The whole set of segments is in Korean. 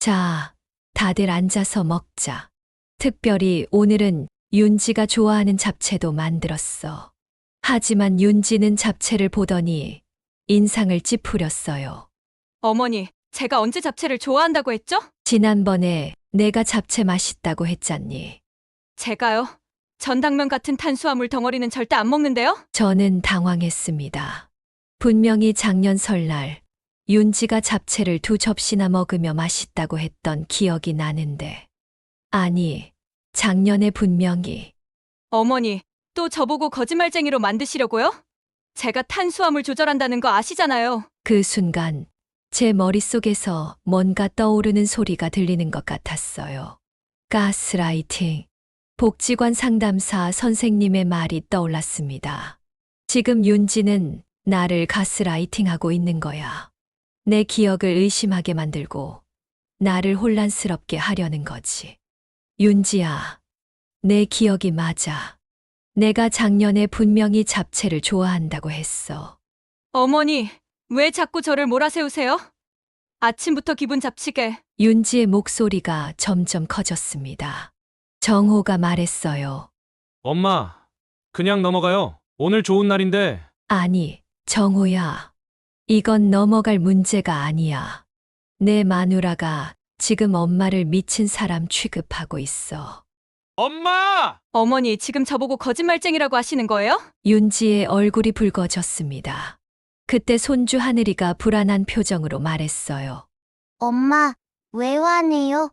자, 다들 앉아서 먹자. 특별히 오늘은 윤지가 좋아하는 잡채도 만들었어. 하지만 윤지는 잡채를 보더니 인상을 찌푸렸어요. 어머니, 제가 언제 잡채를 좋아한다고 했죠? 지난번에 내가 잡채 맛있다고 했잖니. 제가요? 전당면 같은 탄수화물 덩어리는 절대 안 먹는데요? 저는 당황했습니다. 분명히 작년 설날 윤지가 잡채를 2접시나 먹으며 맛있다고 했던 기억이 나는데. 아니, 작년에 분명히. 어머니, 또 저보고 거짓말쟁이로 만드시려고요? 제가 탄수화물 조절한다는 거 아시잖아요. 그 순간 제 머릿속에서 뭔가 떠오르는 소리가 들리는 것 같았어요. 가스라이팅. 복지관 상담사 선생님의 말이 떠올랐습니다. 지금 윤지는 나를 가스라이팅하고 있는 거야. 내 기억을 의심하게 만들고 나를 혼란스럽게 하려는 거지. 윤지야, 내 기억이 맞아. 내가 작년에 분명히 잡채를 좋아한다고 했어. 어머니, 왜 자꾸 저를 몰아세우세요? 아침부터 기분 잡치게. 윤지의 목소리가 점점 커졌습니다. 정호가 말했어요. 엄마, 그냥 넘어가요. 오늘 좋은 날인데. 아니, 정호야. 이건 넘어갈 문제가 아니야. 내 마누라가 지금 엄마를 미친 사람 취급하고 있어. 엄마! 어머니, 지금 저보고 거짓말쟁이라고 하시는 거예요? 윤지의 얼굴이 붉어졌습니다. 그때 손주 하늘이가 불안한 표정으로 말했어요. 엄마, 왜 화내요?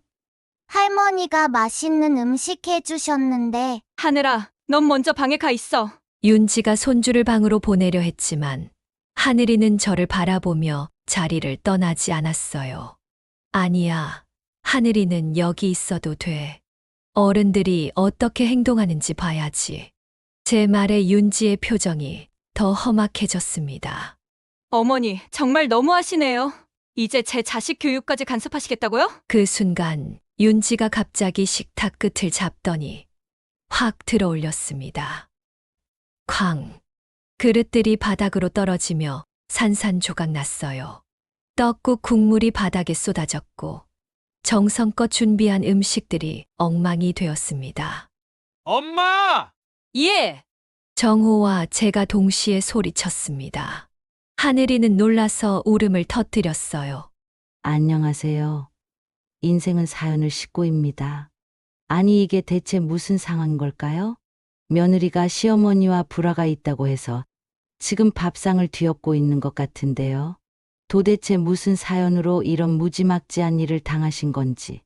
할머니가 맛있는 음식 해주셨는데. 하늘아, 넌 먼저 방에 가 있어. 윤지가 손주를 방으로 보내려 했지만 하늘이는 저를 바라보며 자리를 떠나지 않았어요. 아니야, 하늘이는 여기 있어도 돼. 어른들이 어떻게 행동하는지 봐야지. 제 말에 윤지의 표정이 더 험악해졌습니다. 어머니, 정말 너무하시네요. 이제 제 자식 교육까지 간섭하시겠다고요? 그 순간 윤지가 갑자기 식탁 끝을 잡더니 확 들어올렸습니다. 쾅! 그릇들이 바닥으로 떨어지며 산산조각 났어요. 떡국 국물이 바닥에 쏟아졌고 정성껏 준비한 음식들이 엉망이 되었습니다. 엄마! 예! 정호와 제가 동시에 소리쳤습니다. 하늘이는 놀라서 울음을 터뜨렸어요. 안녕하세요. 인생은 사연을 싣고입니다. 아니 이게 대체 무슨 상황인 걸까요? 며느리가 시어머니와 불화가 있다고 해서 지금 밥상을 뒤엎고 있는 것 같은데요. 도대체 무슨 사연으로 이런 무지막지한 일을 당하신 건지,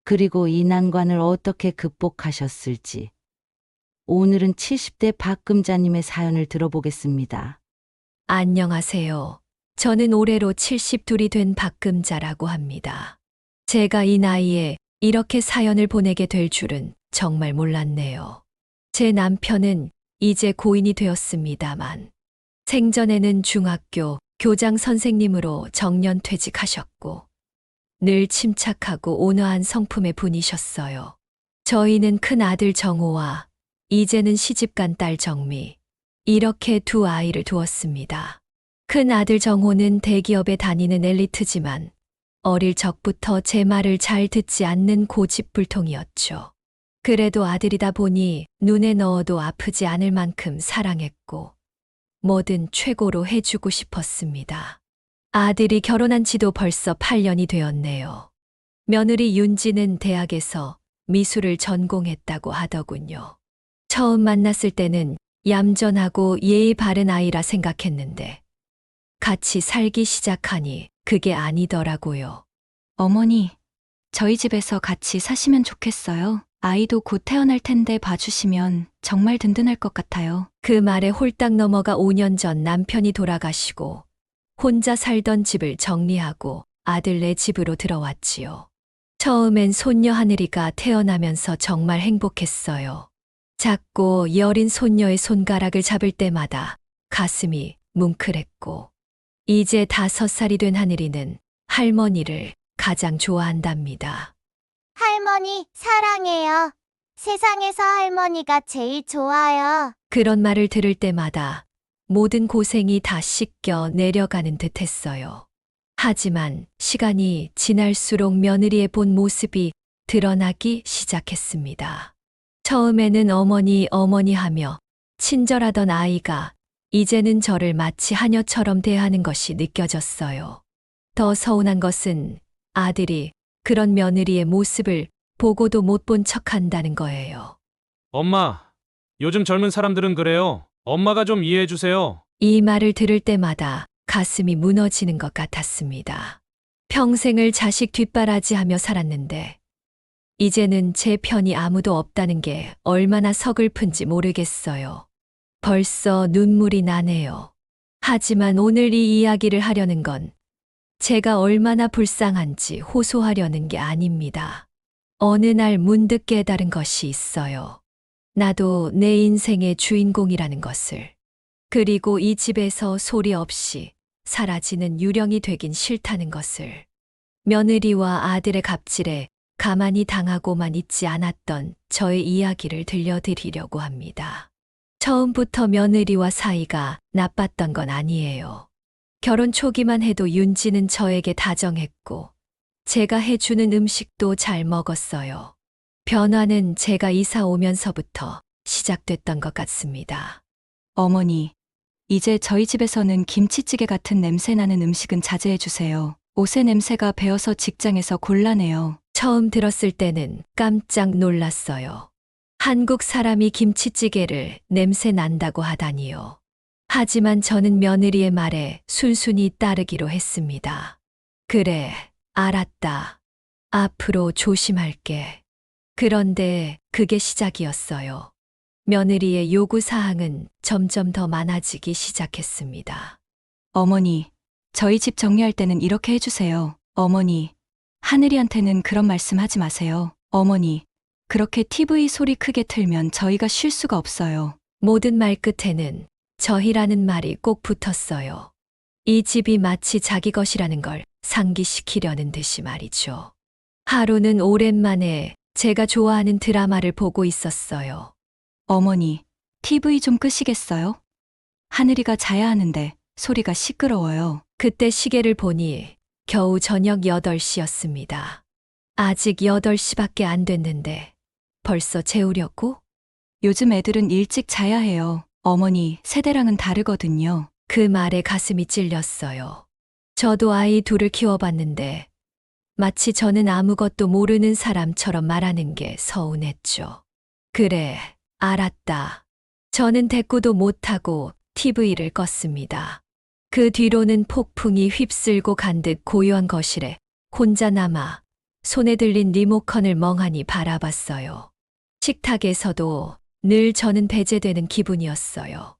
그리고 이 난관을 어떻게 극복하셨을지. 오늘은 70대 박금자님의 사연을 들어보겠습니다. 안녕하세요. 저는 올해로 72이 된 박금자라고 합니다. 제가 이 나이에 이렇게 사연을 보내게 될 줄은 정말 몰랐네요. 제 남편은 이제 고인이 되었습니다만 생전에는 중학교 교장 선생님으로 정년퇴직하셨고 늘 침착하고 온화한 성품의 분이셨어요. 저희는 큰 아들 정호와 이제는 시집간 딸 정미, 이렇게 두 아이를 두었습니다. 큰 아들 정호는 대기업에 다니는 엘리트지만 어릴 적부터 제 말을 잘 듣지 않는 고집불통이었죠. 그래도 아들이다 보니 눈에 넣어도 아프지 않을 만큼 사랑했고 뭐든 최고로 해주고 싶었습니다. 아들이 결혼한 지도 벌써 8년이 되었네요. 며느리 윤지는 대학에서 미술을 전공했다고 하더군요. 처음 만났을 때는 얌전하고 예의 바른 아이라 생각했는데 같이 살기 시작하니 그게 아니더라고요. 어머니, 저희 집에서 같이 사시면 좋겠어요. 아이도 곧 태어날 텐데 봐주시면 정말 든든할 것 같아요. 그 말에 홀딱 넘어가 5년 전 남편이 돌아가시고 혼자 살던 집을 정리하고 아들네 집으로 들어왔지요. 처음엔 손녀 하늘이가 태어나면서 정말 행복했어요. 작고 여린 손녀의 손가락을 잡을 때마다 가슴이 뭉클했고 이제 5살이 된 하늘이는 할머니를 가장 좋아한답니다. 할머니, 사랑해요. 세상에서 할머니가 제일 좋아요. 그런 말을 들을 때마다 모든 고생이 다 씻겨 내려가는 듯 했어요. 하지만 시간이 지날수록 며느리의 본 모습이 드러나기 시작했습니다. 처음에는 어머니 하며 친절하던 아이가 이제는 저를 마치 하녀처럼 대하는 것이 느껴졌어요. 더 서운한 것은 아들이 그런 며느리의 모습을 보고도 못 본 척한다는 거예요. 엄마, 요즘 젊은 사람들은 그래요. 엄마가 좀 이해해 주세요. 이 말을 들을 때마다 가슴이 무너지는 것 같았습니다. 평생을 자식 뒷바라지하며 살았는데 이제는 제 편이 아무도 없다는 게 얼마나 서글픈지 모르겠어요. 벌써 눈물이 나네요. 하지만 오늘 이 이야기를 하려는 건 제가 얼마나 불쌍한지 호소하려는 게 아닙니다. 어느 날 문득 깨달은 것이 있어요. 나도 내 인생의 주인공이라는 것을. 그리고 이 집에서 소리 없이 사라지는 유령이 되긴 싫다는 것을. 며느리와 아들의 갑질에 가만히 당하고만 있지 않았던 저의 이야기를 들려드리려고 합니다. 처음부터 며느리와 사이가 나빴던 건 아니에요. 결혼 초기만 해도 윤지는 저에게 다정했고 제가 해주는 음식도 잘 먹었어요. 변화는 제가 이사 오면서부터 시작됐던 것 같습니다. 어머니, 이제 저희 집에서는 김치찌개 같은 냄새 나는 음식은 자제해 주세요. 옷의 냄새가 배어서 직장에서 곤란해요. 처음 들었을 때는 깜짝 놀랐어요. 한국 사람이 김치찌개를 냄새 난다고 하다니요. 하지만 저는 며느리의 말에 순순히 따르기로 했습니다. 그래, 알았다. 앞으로 조심할게. 그런데 그게 시작이었어요. 며느리의 요구사항은 점점 더 많아지기 시작했습니다. 어머니, 저희 집 정리할 때는 이렇게 해주세요. 어머니, 하늘이한테는 그런 말씀 하지 마세요. 어머니, 그렇게 TV 소리 크게 틀면 저희가 쉴 수가 없어요. 모든 말 끝에는 저희라는 말이 꼭 붙었어요. 이 집이 마치 자기 것이라는 걸 상기시키려는 듯이 말이죠. 하루는 오랜만에 제가 좋아하는 드라마를 보고 있었어요. 어머니, TV 좀 끄시겠어요? 하늘이가 자야 하는데 소리가 시끄러워요. 그때 시계를 보니 겨우 저녁 8시였습니다. 아직 8시밖에 안 됐는데 벌써 재우려고? 요즘 애들은 일찍 자야 해요. 어머니, 세대랑은 다르거든요. 그 말에 가슴이 찔렸어요. 저도 아이 둘을 키워봤는데 마치 저는 아무것도 모르는 사람처럼 말하는 게 서운했죠. 그래, 알았다. 저는 대꾸도 못하고 TV를 껐습니다. 그 뒤로는 폭풍이 휩쓸고 간 듯 고요한 거실에 혼자 남아 손에 들린 리모컨을 멍하니 바라봤어요. 식탁에서도 늘 저는 배제되는 기분이었어요.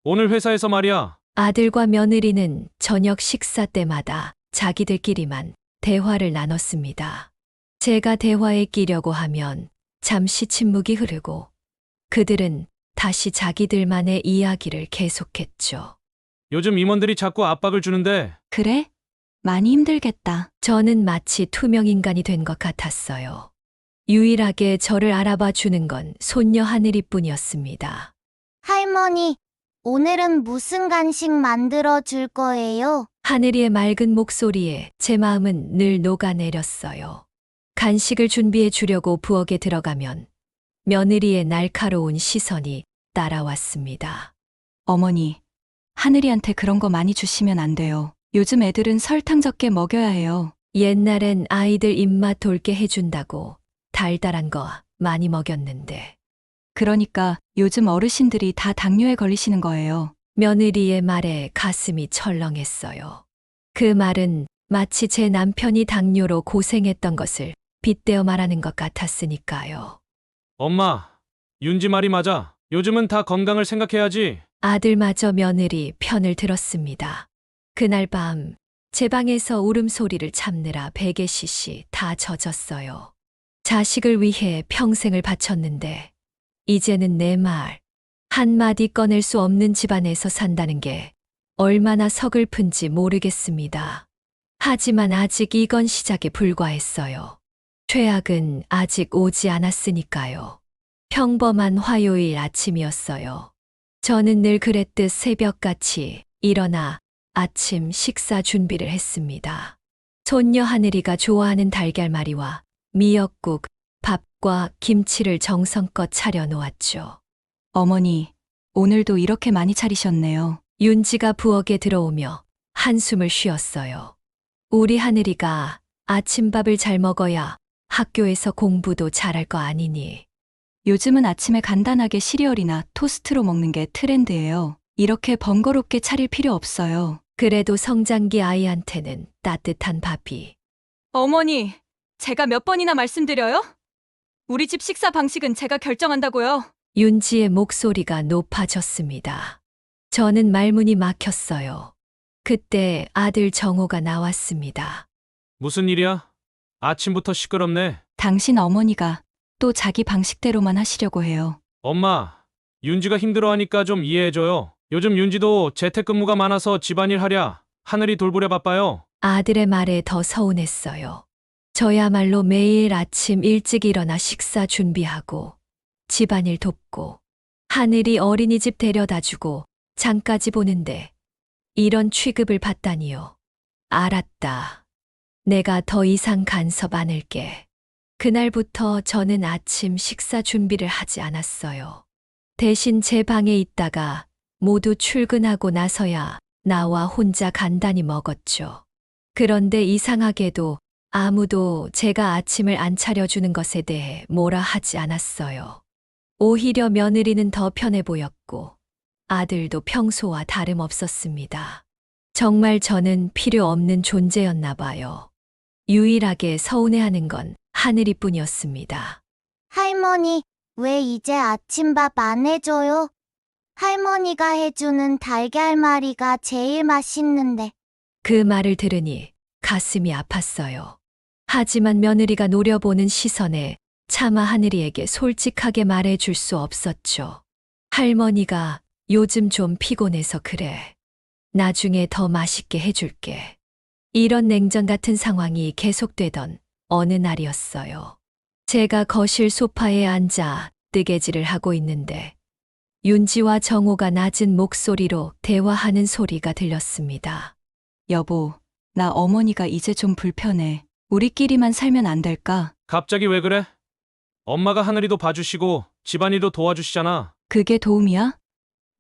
오늘 회사에서 말이야. 아들과 며느리는 저녁 식사 때마다 자기들끼리만 대화를 나눴습니다. 제가 대화에 끼려고 하면 잠시 침묵이 흐르고 그들은 다시 자기들만의 이야기를 계속했죠. 요즘 임원들이 자꾸 압박을 주는데 그래? 많이 힘들겠다. 저는 마치 투명인간이 된 것 같았어요. 유일하게 저를 알아봐 주는 건 손녀 하늘이뿐이었습니다. 할머니, 오늘은 무슨 간식 만들어 줄 거예요? 하늘이의 맑은 목소리에 제 마음은 늘 녹아내렸어요. 간식을 준비해 주려고 부엌에 들어가면 며느리의 날카로운 시선이 따라왔습니다. 어머니, 하늘이한테 그런 거 많이 주시면 안 돼요. 요즘 애들은 설탕 적게 먹여야 해요. 옛날엔 아이들 입맛 돌게 해준다고 달달한 거 많이 먹였는데 그러니까 요즘 어르신들이 다 당뇨에 걸리시는 거예요. 며느리의 말에 가슴이 철렁했어요. 그 말은 마치 제 남편이 당뇨로 고생했던 것을 빗대어 말하는 것 같았으니까요. 엄마, 윤지 말이 맞아. 요즘은 다 건강을 생각해야지. 아들마저 며느리 편을 들었습니다. 그날 밤 제 방에서 울음소리를 참느라 베개시시 다 젖었어요. 자식을 위해 평생을 바쳤는데 이제는 내 말 한마디 꺼낼 수 없는 집안에서 산다는 게 얼마나 서글픈지 모르겠습니다. 하지만 아직 이건 시작에 불과했어요. 최악은 아직 오지 않았으니까요. 평범한 화요일 아침이었어요. 저는 늘 그랬듯 새벽같이 일어나 아침 식사 준비를 했습니다. 손녀 하늘이가 좋아하는 달걀말이와 미역국, 밥과 김치를 정성껏 차려 놓았죠. 어머니, 오늘도 이렇게 많이 차리셨네요. 윤지가 부엌에 들어오며 한숨을 쉬었어요. 우리 하늘이가 아침밥을 잘 먹어야 학교에서 공부도 잘할 거 아니니. 요즘은 아침에 간단하게 시리얼이나 토스트로 먹는 게 트렌드예요. 이렇게 번거롭게 차릴 필요 없어요. 그래도 성장기 아이한테는 따뜻한 밥이. 어머니, 제가 몇 번이나 말씀드려요? 우리 집 식사 방식은 제가 결정한다고요. 윤지의 목소리가 높아졌습니다. 저는 말문이 막혔어요. 그때 아들 정호가 나왔습니다. 무슨 일이야? 아침부터 시끄럽네. 당신 어머니가 또 자기 방식대로만 하시려고 해요. 엄마, 윤지가 힘들어하니까 좀 이해해줘요. 요즘 윤지도 재택근무가 많아서 집안일 하랴 하늘이 돌보려 바빠요. 아들의 말에 더 서운했어요. 저야말로 매일 아침 일찍 일어나 식사 준비하고 집안일 돕고 하늘이 어린이집 데려다주고 장까지 보는데 이런 취급을 받다니요. 알았다. 내가 더 이상 간섭 않을게. 그날부터 저는 아침 식사 준비를 하지 않았어요. 대신 제 방에 있다가 모두 출근하고 나서야 나와 혼자 간단히 먹었죠. 그런데 이상하게도 아무도 제가 아침을 안 차려주는 것에 대해 뭐라 하지 않았어요. 오히려 며느리는 더 편해 보였고 아들도 평소와 다름없었습니다. 정말 저는 필요 없는 존재였나 봐요. 유일하게 서운해하는 건 하늘이뿐이었습니다. 할머니, 왜 이제 아침밥 안 해줘요? 할머니가 해주는 달걀말이가 제일 맛있는데. 그 말을 들으니 가슴이 아팠어요. 하지만 며느리가 노려보는 시선에 차마 하늘이에게 솔직하게 말해줄 수 없었죠. 할머니가 요즘 좀 피곤해서 그래. 나중에 더 맛있게 해줄게. 이런 냉전 같은 상황이 계속되던 어느 날이었어요. 제가 거실 소파에 앉아 뜨개질을 하고 있는데 윤지와 정호가 낮은 목소리로 대화하는 소리가 들렸습니다. 여보, 나 어머니가 이제 좀 불편해. 우리끼리만 살면 안 될까? 갑자기 왜 그래? 엄마가 하늘이도 봐주시고 집안일도 도와주시잖아. 그게 도움이야?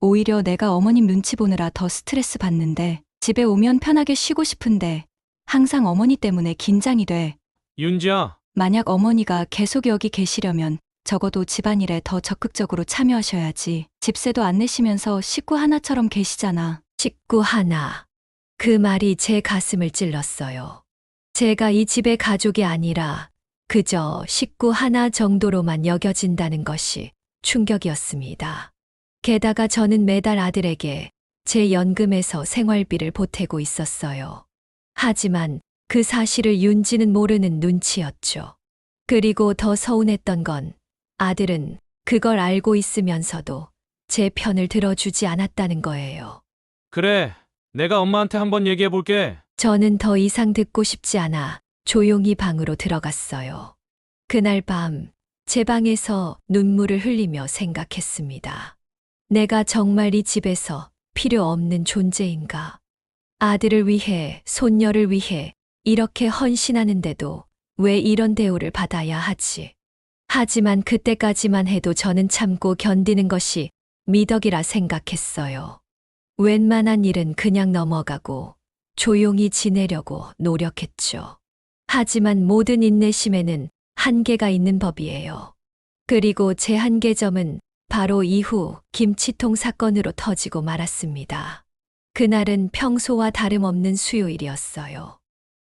오히려 내가 어머님 눈치 보느라 더 스트레스 받는데 집에 오면 편하게 쉬고 싶은데 항상 어머니 때문에 긴장이 돼. 윤지야, 만약 어머니가 계속 여기 계시려면 적어도 집안일에 더 적극적으로 참여하셔야지. 집세도 안 내시면서 식구 하나처럼 계시잖아. 식구 하나. 그 말이 제 가슴을 찔렀어요. 제가 이 집의 가족이 아니라 그저 식구 하나 정도로만 여겨진다는 것이 충격이었습니다. 게다가 저는 매달 아들에게 제 연금에서 생활비를 보태고 있었어요. 하지만 그 사실을 윤지는 모르는 눈치였죠. 그리고 더 서운했던 건 아들은 그걸 알고 있으면서도 제 편을 들어주지 않았다는 거예요. 그래. 내가 엄마한테 한번 얘기해 볼게. 저는 더 이상 듣고 싶지 않아 조용히 방으로 들어갔어요. 그날 밤 제 방에서 눈물을 흘리며 생각했습니다. 내가 정말 이 집에서 필요 없는 존재인가? 아들을 위해, 손녀를 위해 이렇게 헌신하는데도 왜 이런 대우를 받아야 하지? 하지만 그때까지만 해도 저는 참고 견디는 것이 미덕이라 생각했어요. 웬만한 일은 그냥 넘어가고 조용히 지내려고 노력했죠. 하지만 모든 인내심에는 한계가 있는 법이에요. 그리고 제 한계점은 바로 이후 김치통 사건으로 터지고 말았습니다. 그날은 평소와 다름없는 수요일이었어요.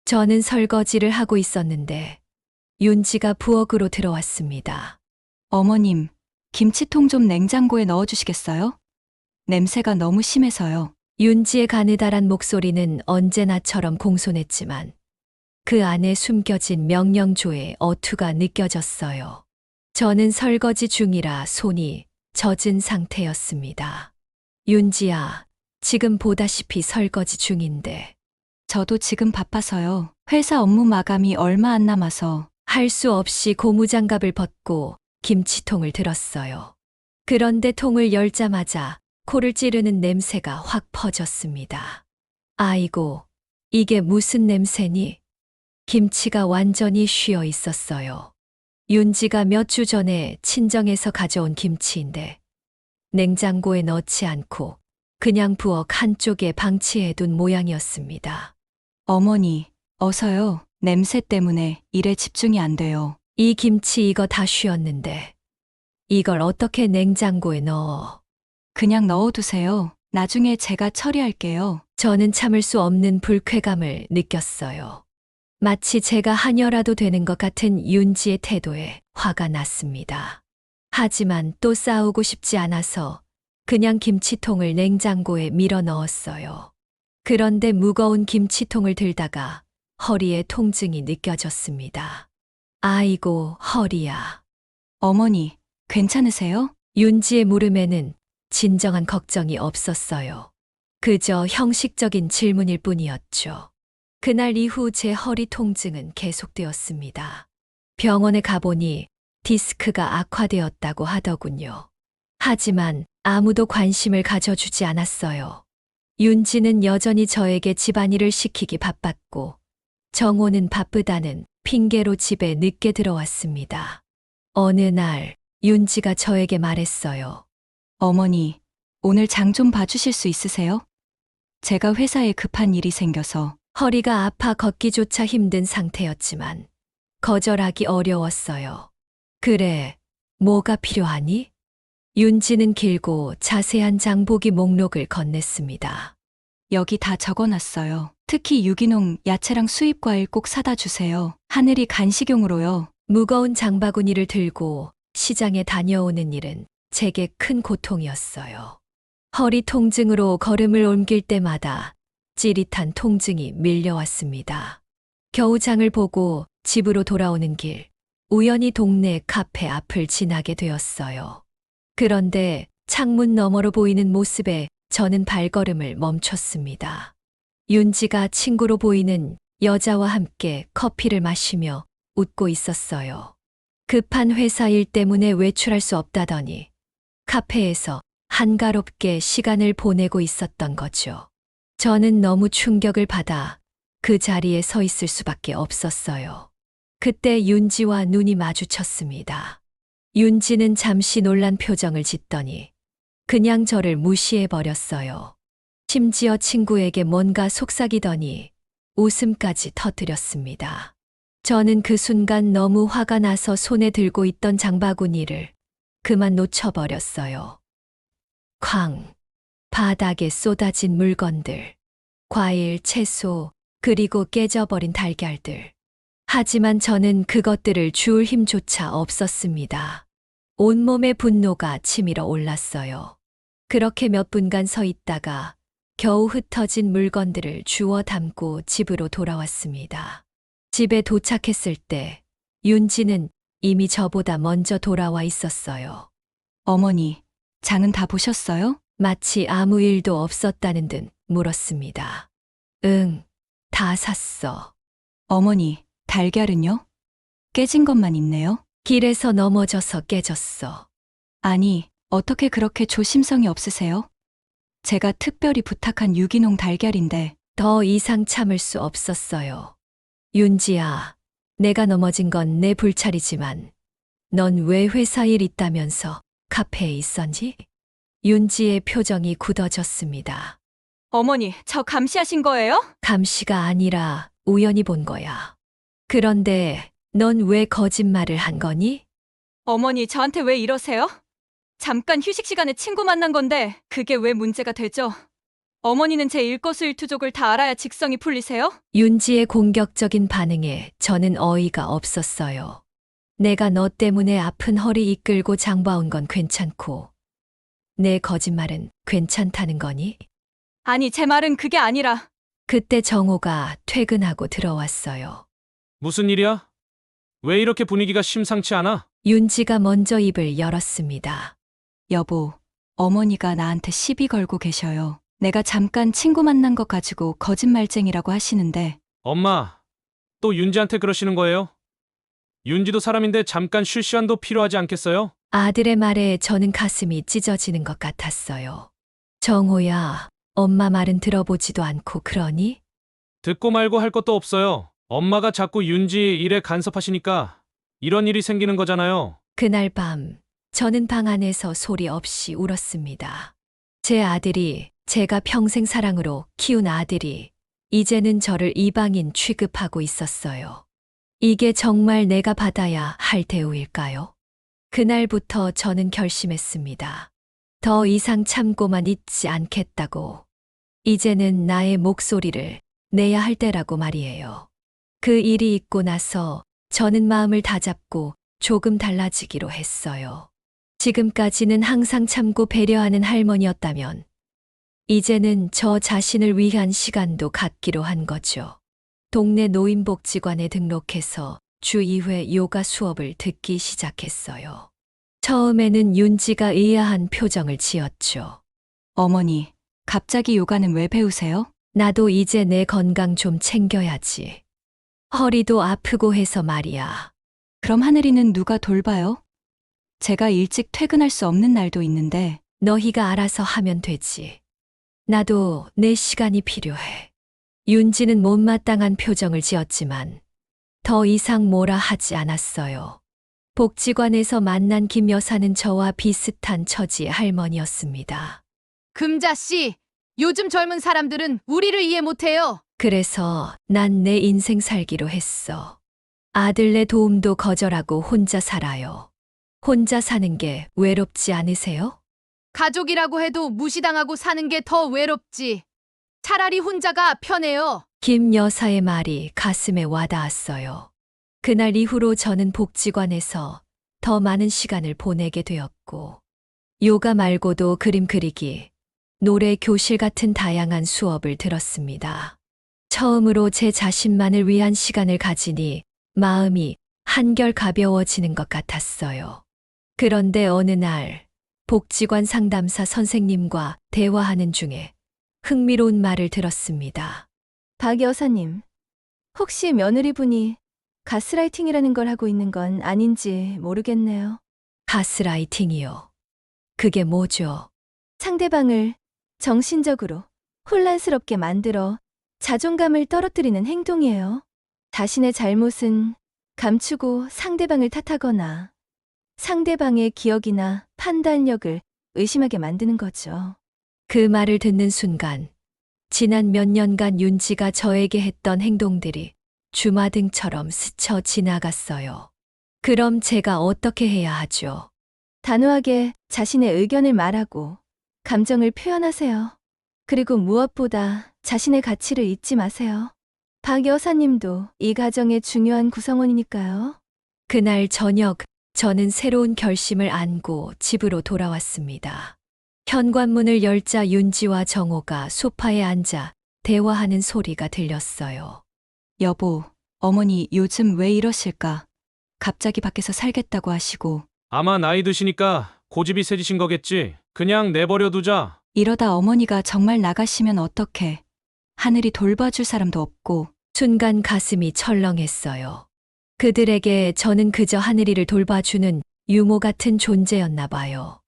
저는 설거지를 하고 있었는데 윤지가 부엌으로 들어왔습니다. 어머님, 김치통 좀 냉장고에 넣어주시겠어요? 냄새가 너무 심해서요. 윤지의 가느다란 목소리는 언제나처럼 공손했지만 그 안에 숨겨진 명령조의 어투가 느껴졌어요. 저는 설거지 중이라 손이 젖은 상태였습니다. 윤지야, 지금 보다시피 설거지 중인데. 저도 지금 바빠서요. 회사 업무 마감이 얼마 안 남아서. 할 수 없이 고무장갑을 벗고 김치통을 들었어요. 그런데 통을 열자마자 코를 찌르는 냄새가 확 퍼졌습니다. 아이고, 이게 무슨 냄새니? 김치가 완전히 쉬어 있었어요. 윤지가 몇 주 전에 친정에서 가져온 김치인데 냉장고에 넣지 않고 그냥 부엌 한쪽에 방치해둔 모양이었습니다. 어머니, 어서요. 냄새 때문에 일에 집중이 안 돼요. 이 김치 이거 다 쉬었는데 이걸 어떻게 냉장고에 넣어? 그냥 넣어두세요. 나중에 제가 처리할게요. 저는 참을 수 없는 불쾌감을 느꼈어요. 마치 제가 하녀라도 되는 것 같은 윤지의 태도에 화가 났습니다. 하지만 또 싸우고 싶지 않아서 그냥 김치통을 냉장고에 밀어 넣었어요. 그런데 무거운 김치통을 들다가 허리에 통증이 느껴졌습니다. 아이고, 허리야. 어머니, 괜찮으세요? 윤지의 물음에는 진정한 걱정이 없었어요. 그저 형식적인 질문일 뿐이었죠. 그날 이후 제 허리 통증은 계속되었습니다. 병원에 가보니 디스크가 악화되었다고 하더군요. 하지만 아무도 관심을 가져주지 않았어요. 윤지는 여전히 저에게 집안일을 시키기 바빴고 정호는 바쁘다는 핑계로 집에 늦게 들어왔습니다. 어느 날 윤지가 저에게 말했어요. 어머니, 오늘 장 좀 봐주실 수 있으세요? 제가 회사에 급한 일이 생겨서. 허리가 아파 걷기조차 힘든 상태였지만 거절하기 어려웠어요. 그래, 뭐가 필요하니? 윤지는 길고 자세한 장보기 목록을 건넸습니다. 여기 다 적어놨어요. 특히 유기농 야채랑 수입과일 꼭 사다 주세요. 하늘이 간식용으로요. 무거운 장바구니를 들고 시장에 다녀오는 일은 제게 큰 고통이었어요. 허리 통증으로 걸음을 옮길 때마다 찌릿한 통증이 밀려왔습니다. 겨우 장을 보고 집으로 돌아오는 길, 우연히 동네 카페 앞을 지나게 되었어요. 그런데 창문 너머로 보이는 모습에 저는 발걸음을 멈췄습니다. 윤지가 친구로 보이는 여자와 함께 커피를 마시며 웃고 있었어요. 급한 회사 일 때문에 외출할 수 없다더니 카페에서 한가롭게 시간을 보내고 있었던 거죠. 저는 너무 충격을 받아 그 자리에 서 있을 수밖에 없었어요. 그때 윤지와 눈이 마주쳤습니다. 윤지는 잠시 놀란 표정을 짓더니 그냥 저를 무시해버렸어요. 심지어 친구에게 뭔가 속삭이더니 웃음까지 터뜨렸습니다. 저는 그 순간 너무 화가 나서 손에 들고 있던 장바구니를 그만 놓쳐버렸어요. 쾅! 바닥에 쏟아진 물건들, 과일, 채소, 그리고 깨져버린 달걀들. 하지만 저는 그것들을 주울 힘조차 없었습니다. 온몸에 분노가 치밀어 올랐어요. 그렇게 몇 분간 서 있다가 겨우 흩어진 물건들을 주워 담고 집으로 돌아왔습니다. 집에 도착했을 때 윤지는 이미 저보다 먼저 돌아와 있었어요. 어머니, 장은 다 보셨어요? 마치 아무 일도 없었다는 듯 물었습니다. 응, 다 샀어. 어머니, 달걀은요? 깨진 것만 있네요. 길에서 넘어져서 깨졌어. 아니, 어떻게 그렇게 조심성이 없으세요? 제가 특별히 부탁한 유기농 달걀인데. 더 이상 참을 수 없었어요. 윤지야, 내가 넘어진 건 내 불찰이지만 넌 왜 회사 일 있다면서 카페에 있었니? 윤지의 표정이 굳어졌습니다. 어머니, 저 감시하신 거예요? 감시가 아니라 우연히 본 거야. 그런데 넌 왜 거짓말을 한 거니? 어머니, 저한테 왜 이러세요? 잠깐 휴식 시간에 친구 만난 건데 그게 왜 문제가 되죠? 어머니는 제 일거수일투족을 다 알아야 직성이 풀리세요? 윤지의 공격적인 반응에 저는 어이가 없었어요. 내가 너 때문에 아픈 허리 이끌고 장봐온 건 괜찮고 내 거짓말은 괜찮다는 거니? 아니, 제 말은 그게 아니라. 그때 정호가 퇴근하고 들어왔어요. 무슨 일이야? 왜 이렇게 분위기가 심상치 않아? 윤지가 먼저 입을 열었습니다. 여보, 어머니가 나한테 시비 걸고 계셔요. 내가 잠깐 친구 만난 것 가지고 거짓말쟁이라고 하시는데. 엄마, 또 윤지한테 그러시는 거예요? 윤지도 사람인데 잠깐 쉴 시간도 필요하지 않겠어요? 아들의 말에 저는 가슴이 찢어지는 것 같았어요. 정호야, 엄마 말은 들어보지도 않고 그러니? 듣고 말고 할 것도 없어요. 엄마가 자꾸 윤지 일에 간섭하시니까 이런 일이 생기는 거잖아요. 그날 밤 저는 방 안에서 소리 없이 울었습니다. 제 아들이, 제가 평생 사랑으로 키운 아들이 이제는 저를 이방인 취급하고 있었어요. 이게 정말 내가 받아야 할 대우일까요? 그날부터 저는 결심했습니다. 더 이상 참고만 있지 않겠다고. 이제는 나의 목소리를 내야 할 때라고 말이에요. 그 일이 있고 나서 저는 마음을 다잡고 조금 달라지기로 했어요. 지금까지는 항상 참고 배려하는 할머니였다면, 이제는 저 자신을 위한 시간도 갖기로 한 거죠. 동네 노인복지관에 등록해서 주 2회 요가 수업을 듣기 시작했어요. 처음에는 윤지가 의아한 표정을 지었죠. 어머니, 갑자기 요가는 왜 배우세요? 나도 이제 내 건강 좀 챙겨야지. 허리도 아프고 해서 말이야. 그럼 하늘이는 누가 돌봐요? 제가 일찍 퇴근할 수 없는 날도 있는데. 너희가 알아서 하면 되지. 나도 내 시간이 필요해. 윤지는 못마땅한 표정을 지었지만 더 이상 뭐라 하지 않았어요. 복지관에서 만난 김 여사는 저와 비슷한 처지의 할머니였습니다. 금자 씨, 요즘 젊은 사람들은 우리를 이해 못해요. 그래서 난 내 인생 살기로 했어. 아들네 도움도 거절하고 혼자 살아요. 혼자 사는 게 외롭지 않으세요? 가족이라고 해도 무시당하고 사는 게 더 외롭지. 차라리 혼자가 편해요. 김 여사의 말이 가슴에 와닿았어요. 그날 이후로 저는 복지관에서 더 많은 시간을 보내게 되었고, 요가 말고도 그림 그리기, 노래 교실 같은 다양한 수업을 들었습니다. 처음으로 제 자신만을 위한 시간을 가지니 마음이 한결 가벼워지는 것 같았어요. 그런데 어느 날 복지관 상담사 선생님과 대화하는 중에 흥미로운 말을 들었습니다. 박 여사님, 혹시 며느리분이 가스라이팅이라는 걸 하고 있는 건 아닌지 모르겠네요. 가스라이팅이요. 그게 뭐죠? 상대방을 정신적으로 혼란스럽게 만들어 자존감을 떨어뜨리는 행동이에요. 자신의 잘못은 감추고 상대방을 탓하거나 상대방의 기억이나 판단력을 의심하게 만드는 거죠. 그 말을 듣는 순간 지난 몇 년간 윤지가 저에게 했던 행동들이 주마등처럼 스쳐 지나갔어요. 그럼 제가 어떻게 해야 하죠? 단호하게 자신의 의견을 말하고 감정을 표현하세요. 그리고 무엇보다 자신의 가치를 잊지 마세요. 박 여사님도 이 가정의 중요한 구성원이니까요. 그날 저녁 저는 새로운 결심을 안고 집으로 돌아왔습니다. 현관문을 열자 윤지와 정호가 소파에 앉아 대화하는 소리가 들렸어요. 여보, 어머니 요즘 왜 이러실까? 갑자기 밖에서 살겠다고 하시고. 아마 나이 드시니까 고집이 세지신 거겠지. 그냥 내버려 두자. 이러다 어머니가 정말 나가시면 어떡해. 하늘이 돌봐줄 사람도 없고. 순간 가슴이 철렁했어요. 그들에게 저는 그저 하늘이를 돌봐주는 유모 같은 존재였나 봐요.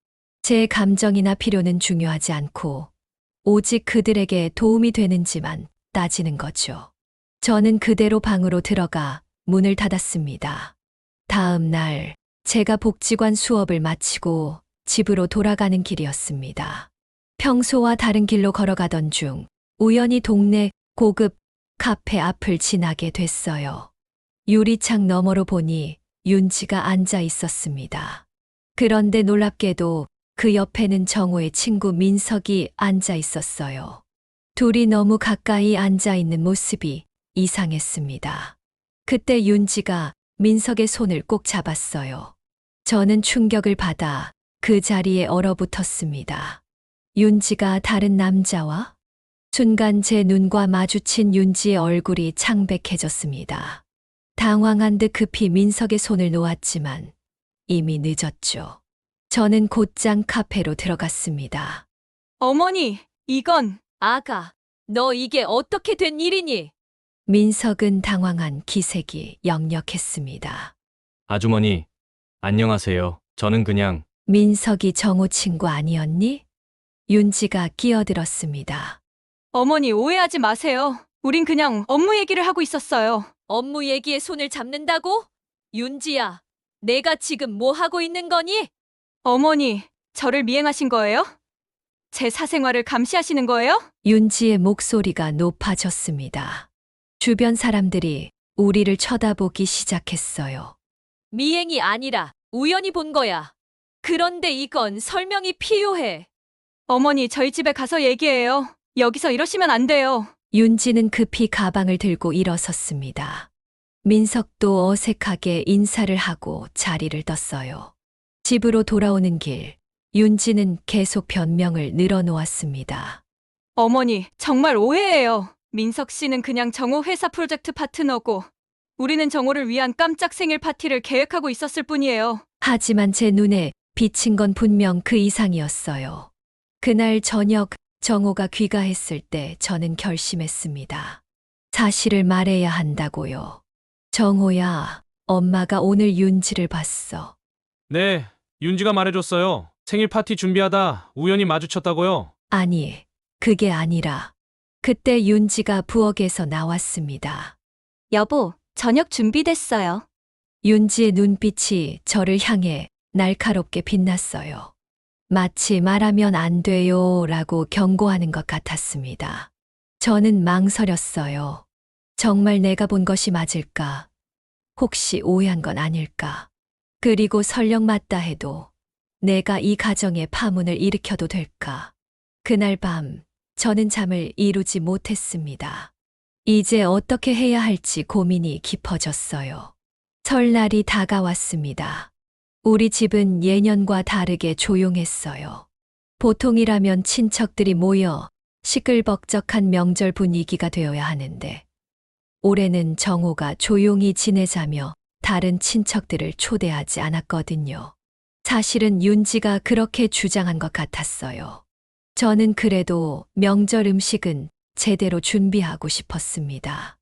제 감정이나 필요는 중요하지 않고 오직 그들에게 도움이 되는지만 따지는 거죠. 저는 그대로 방으로 들어가 문을 닫았습니다. 다음 날 제가 복지관 수업을 마치고 집으로 돌아가는 길이었습니다. 평소와 다른 길로 걸어가던 중 우연히 동네 고급 카페 앞을 지나게 됐어요. 유리창 너머로 보니 윤지가 앉아 있었습니다. 그런데 놀랍게도 그 옆에는 정호의 친구 민석이 앉아 있었어요. 둘이 너무 가까이 앉아 있는 모습이 이상했습니다. 그때 윤지가 민석의 손을 꼭 잡았어요. 저는 충격을 받아 그 자리에 얼어붙었습니다. 윤지가 다른 남자와? 순간 제 눈과 마주친 윤지의 얼굴이 창백해졌습니다. 당황한 듯 급히 민석의 손을 놓았지만 이미 늦었죠. 저는 곧장 카페로 들어갔습니다. 어머니, 이건. 아가, 너 이게 어떻게 된 일이니? 민석은 당황한 기색이 역력했습니다. 아주머니, 안녕하세요. 저는 그냥 민석이 정호 친구 아니었니? 윤지가 끼어들었습니다. 어머니 오해하지 마세요. 우린 그냥 업무 얘기를 하고 있었어요. 업무 얘기에 손을 잡는다고? 윤지야, 내가 지금 뭐 하고 있는 거니? 어머니, 저를 미행하신 거예요? 제 사생활을 감시하시는 거예요? 윤지의 목소리가 높아졌습니다. 주변 사람들이 우리를 쳐다보기 시작했어요. 미행이 아니라 우연히 본 거야. 그런데 이건 설명이 필요해. 어머니, 저희 집에 가서 얘기해요. 여기서 이러시면 안 돼요. 윤지는 급히 가방을 들고 일어섰습니다. 민석도 어색하게 인사를 하고 자리를 떴어요. 집으로 돌아오는 길, 윤지는 계속 변명을 늘어놓았습니다. 어머니, 정말 오해예요. 민석 씨는 그냥 정호 회사 프로젝트 파트너고 우리는 정호를 위한 깜짝 생일 파티를 계획하고 있었을 뿐이에요. 하지만 제 눈에 비친 건 분명 그 이상이었어요. 그날 저녁 정호가 귀가했을 때 저는 결심했습니다. 사실을 말해야 한다고요. 정호야, 엄마가 오늘 윤지를 봤어. 네, 윤지가 말해줬어요. 생일 파티 준비하다 우연히 마주쳤다고요. 아니, 그게 아니라 그때 윤지가 부엌에서 나왔습니다. 여보, 저녁 준비됐어요. 윤지의 눈빛이 저를 향해 날카롭게 빛났어요. 마치 말하면 안 돼요 라고 경고하는 것 같았습니다. 저는 망설였어요. 정말 내가 본 것이 맞을까? 혹시 오해한 건 아닐까? 그리고 설령 맞다 해도 내가 이 가정에 파문을 일으켜도 될까? 그날 밤 저는 잠을 이루지 못했습니다. 이제 어떻게 해야 할지 고민이 깊어졌어요. 설날이 다가왔습니다. 우리 집은 예년과 다르게 조용했어요. 보통이라면 친척들이 모여 시끌벅적한 명절 분위기가 되어야 하는데 올해는 정호가 조용히 지내자며 다른 친척들을 초대하지 않았거든요. 사실은 윤지가 그렇게 주장한 것 같았어요. 저는 그래도 명절 음식은 제대로 준비하고 싶었습니다.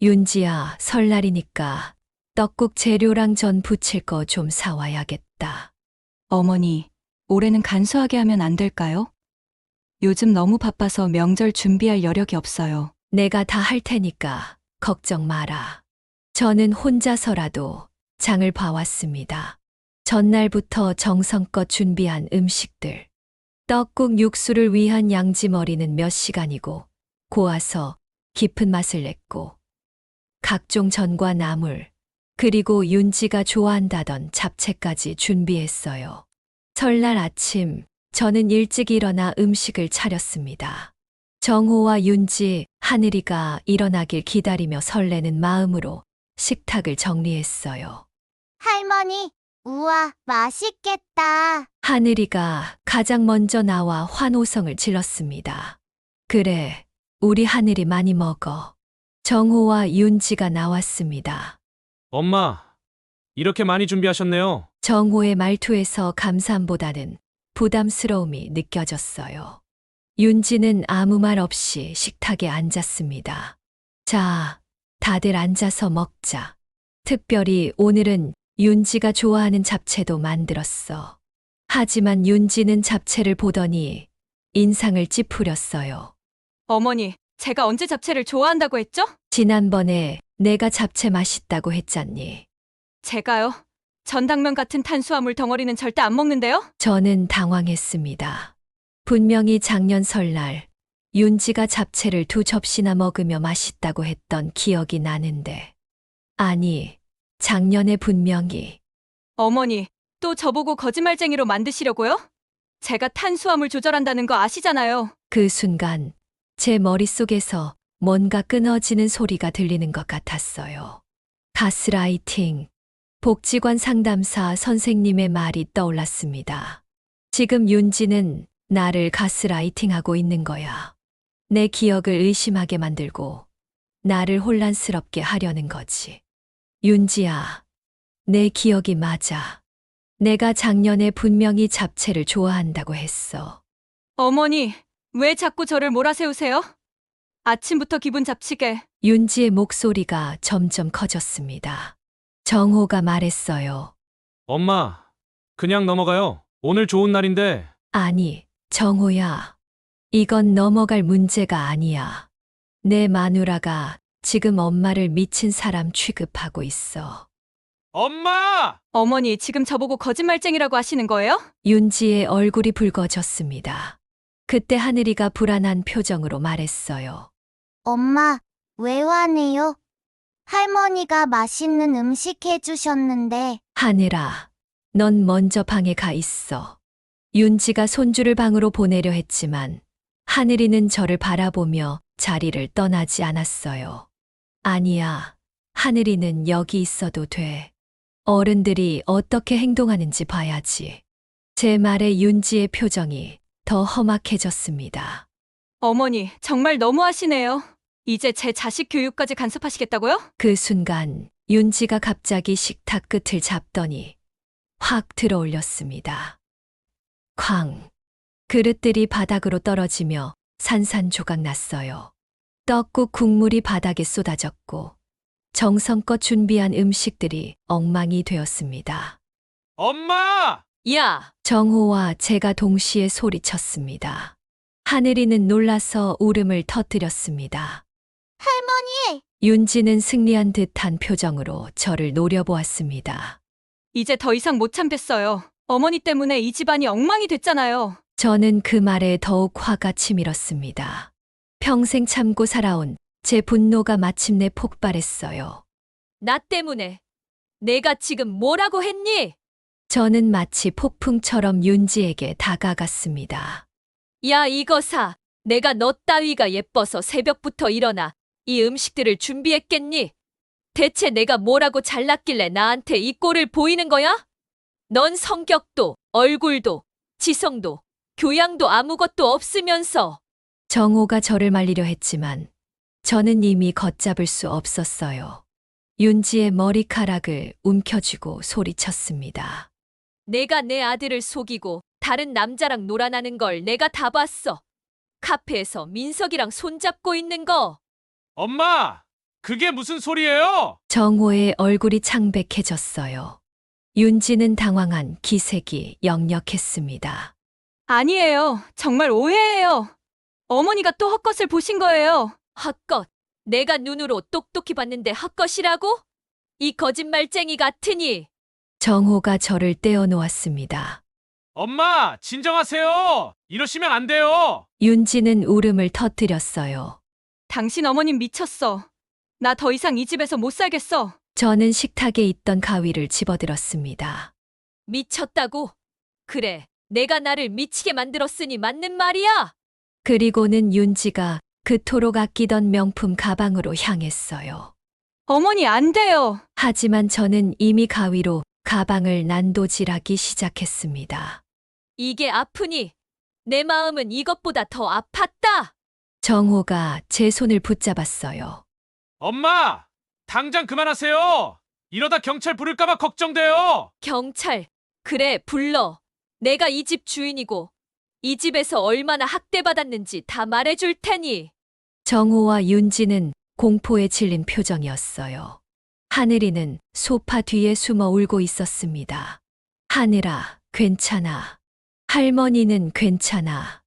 윤지야, 설날이니까 떡국 재료랑 전 부칠 거 좀 사와야겠다. 어머니, 올해는 간소하게 하면 안 될까요? 요즘 너무 바빠서 명절 준비할 여력이 없어요. 내가 다 할 테니까 걱정 마라. 저는 혼자서라도 장을 봐왔습니다. 전날부터 정성껏 준비한 음식들. 떡국 육수를 위한 양지머리는 몇 시간이고 고아서 깊은 맛을 냈고 각종 전과 나물 그리고 윤지가 좋아한다던 잡채까지 준비했어요. 설날 아침 저는 일찍 일어나 음식을 차렸습니다. 정호와 윤지, 하늘이가 일어나길 기다리며 설레는 마음으로 식탁을 정리했어요. 할머니, 우와, 맛있겠다. 하늘이가 가장 먼저 나와 환호성을 질렀습니다. 그래, 우리 하늘이 많이 먹어. 정호와 윤지가 나왔습니다. 엄마, 이렇게 많이 준비하셨네요. 정호의 말투에서 감사함보다는 부담스러움이 느껴졌어요. 윤지는 아무 말 없이 식탁에 앉았습니다. 자, 다들 앉아서 먹자. 특별히 오늘은 윤지가 좋아하는 잡채도 만들었어. 하지만 윤지는 잡채를 보더니 인상을 찌푸렸어요. 어머니, 제가 언제 잡채를 좋아한다고 했죠? 지난번에 내가 잡채 맛있다고 했잖니. 제가요? 전당면 같은 탄수화물 덩어리는 절대 안 먹는데요? 저는 당황했습니다. 분명히 작년 설날 윤지가 잡채를 2접시나 먹으며 맛있다고 했던 기억이 나는데. 아니, 작년에 분명히 어머니, 또 저보고 거짓말쟁이로 만드시려고요? 제가 탄수화물 조절한다는 거 아시잖아요. 그 순간 제 머릿속에서 뭔가 끊어지는 소리가 들리는 것 같았어요. 가스라이팅. 복지관 상담사 선생님의 말이 떠올랐습니다. 지금 윤지는 나를 가스라이팅하고 있는 거야. 내 기억을 의심하게 만들고 나를 혼란스럽게 하려는 거지. 윤지야, 내 기억이 맞아. 내가 작년에 분명히 잡채를 좋아한다고 했어. 어머니, 왜 자꾸 저를 몰아세우세요? 아침부터 기분 잡치게. 윤지의 목소리가 점점 커졌습니다. 정호가 말했어요. 엄마, 그냥 넘어가요. 오늘 좋은 날인데. 아니, 정호야, 이건 넘어갈 문제가 아니야. 내 마누라가 지금 엄마를 미친 사람 취급하고 있어. 엄마! 어머니, 지금 저보고 거짓말쟁이라고 하시는 거예요? 윤지의 얼굴이 붉어졌습니다. 그때 하늘이가 불안한 표정으로 말했어요. 엄마, 왜 화내요? 할머니가 맛있는 음식 해주셨는데. 하늘아, 넌 먼저 방에 가 있어. 윤지가 손주를 방으로 보내려 했지만 하늘이는 저를 바라보며 자리를 떠나지 않았어요. 아니야, 하늘이는 여기 있어도 돼. 어른들이 어떻게 행동하는지 봐야지. 제 말에 윤지의 표정이 더 험악해졌습니다. 어머니, 정말 너무하시네요. 이제 제 자식 교육까지 간섭하시겠다고요? 그 순간 윤지가 갑자기 식탁 끝을 잡더니 확 들어올렸습니다. 쾅! 그릇들이 바닥으로 떨어지며 산산조각 났어요. 떡국 국물이 바닥에 쏟아졌고 정성껏 준비한 음식들이 엉망이 되었습니다. 엄마! 야! 정호와 제가 동시에 소리쳤습니다. 하늘이는 놀라서 울음을 터뜨렸습니다. 할머니! 윤지는 승리한 듯한 표정으로 저를 노려보았습니다. 이제 더 이상 못 참겠어요. 어머니 때문에 이 집안이 엉망이 됐잖아요. 저는 그 말에 더욱 화가 치밀었습니다. 평생 참고 살아온 제 분노가 마침내 폭발했어요. 나 때문에 내가 지금 뭐라고 했니? 저는 마치 폭풍처럼 윤지에게 다가갔습니다. 야, 이거사. 내가 너 따위가 예뻐서 새벽부터 일어나 이 음식들을 준비했겠니? 대체 내가 뭐라고 잘났길래 나한테 이 꼴을 보이는 거야? 넌 성격도, 얼굴도, 지성도, 교양도 아무것도 없으면서. 정호가 저를 말리려 했지만 저는 이미 걷잡을 수 없었어요. 윤지의 머리카락을 움켜쥐고 소리쳤습니다. 내가 내 아들을 속이고 다른 남자랑 놀아나는 걸 내가 다 봤어. 카페에서 민석이랑 손잡고 있는 거. 엄마! 그게 무슨 소리예요? 정호의 얼굴이 창백해졌어요. 윤지는 당황한 기색이 역력했습니다. 아니에요. 정말 오해예요. 어머니가 또 헛것을 보신 거예요. 헛것. 내가 눈으로 똑똑히 봤는데 헛것이라고? 이 거짓말쟁이 같으니. 정호가 저를 떼어놓았습니다. 엄마! 진정하세요! 이러시면 안 돼요! 윤지는 울음을 터뜨렸어요. 당신 어머님 미쳤어. 나 더 이상 이 집에서 못 살겠어. 저는 식탁에 있던 가위를 집어들었습니다. 미쳤다고? 그래, 내가 나를 미치게 만들었으니 맞는 말이야. 그리고는 윤지가 그토록 아끼던 명품 가방으로 향했어요. 어머니 안 돼요. 하지만 저는 이미 가위로 가방을 난도질하기 시작했습니다. 이게 아프니? 내 마음은 이것보다 더 아팠다. 정호가 제 손을 붙잡았어요. 엄마! 당장 그만하세요! 이러다 경찰 부를까봐 걱정돼요! 경찰. 그래, 불러. 내가 이 집 주인이고 이 집에서 얼마나 학대받았는지 다 말해줄 테니. 정호와 윤지는 공포에 질린 표정이었어요. 하늘이는 소파 뒤에 숨어 울고 있었습니다. 하늘아, 괜찮아. 할머니는 괜찮아.